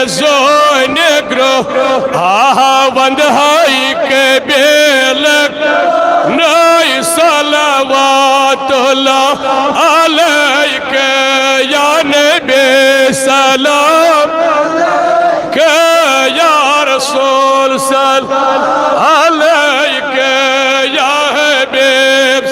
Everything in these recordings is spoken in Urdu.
zonegro wandhai ke belak nay salavatullah alayka ya nabi salam ka ya rasul salam alayka ya habib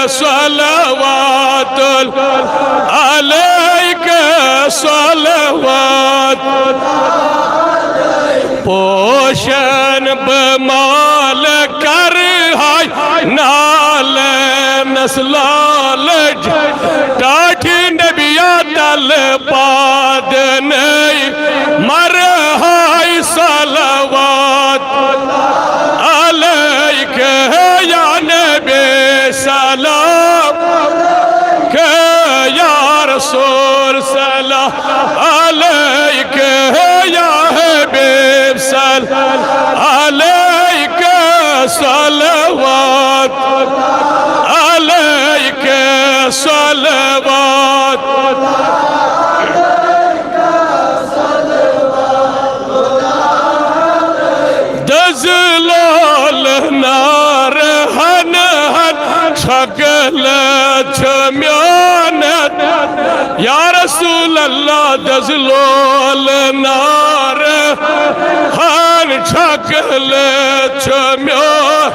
صلوات عليك صلوات پوشن بمال کر ہائی نال نسلال ٹاٹھی نبیہ تل پاد نئی مر ہائی صلوات عليك يا نبي سلام يا رسول سلام عليك يا حبيب سلام عليك صلوات عليك صلوات دزلال نار هن هن شغل جميانت يا رسول الله دزلال نار هن شغل جميانت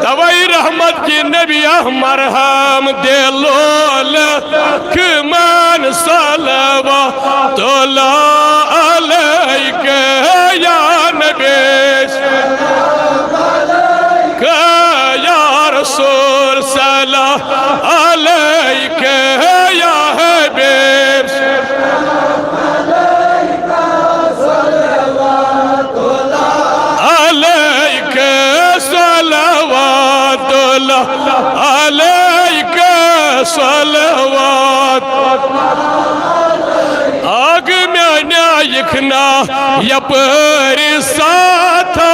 دوائی رحمت کی نبی مرحم دلول کمان صلوات اللہ علیک یا نبی يا رسول سلام عليك يا حبيب عليك صلوات الله عليك صلوات آگ میں نائکنا یپری ساتھا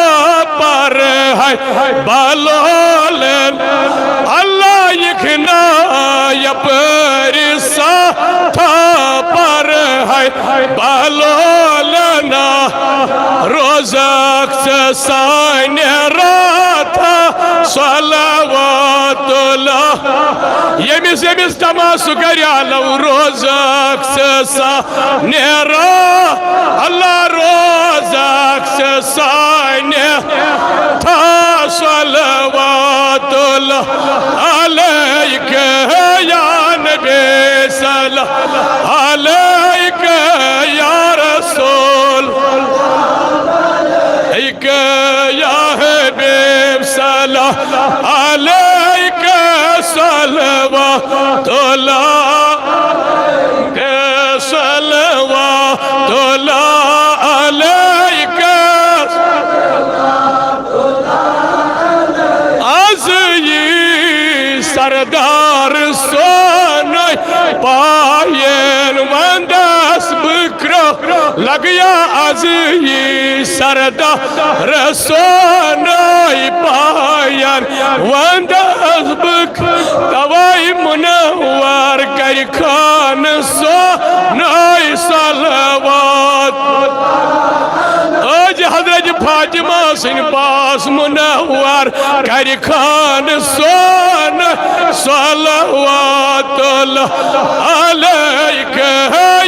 پر ہے بالولن اللہ یکنا یپری ساتھا پر ہے بالولن روزک سسائن راتا صلوات اللہ یمیس تماسو کریالو روزک سسائن اللہ روزک سسائن صلوات اللہ علیک یا نبی سلام علیک یا رسول علیک یا حبیب سلام علیک صلوات اللہ علیک صلوات اللہ علیک سردار سونی پاین وندس بکرو لگیا ازی سردار سونی پاین وندس بکرو دوائی منور کئی خان سونی صلوات حضرت فاطمہ سن پاس منور کر خان سون صلوات اللہ علیک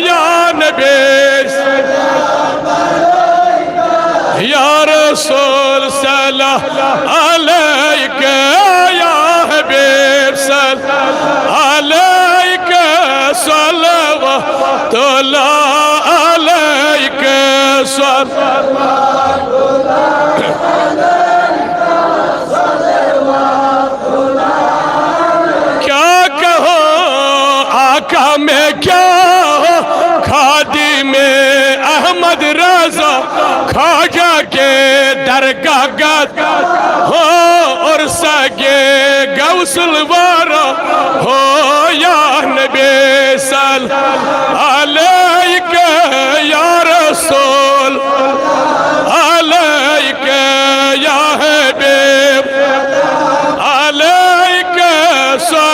یا نبی یا رسول سلام علیک یا حبیب سلام علیک صلوات اللہ علیک صلوات کیا کہو آقا میں کیا ہو خادی میں احمد رضا خواجہ کے درگاہ گد ہو اور سگے غوث الورا ہو یا نبی صلی علیک یا رسول علیک یا حبیب علیک صلی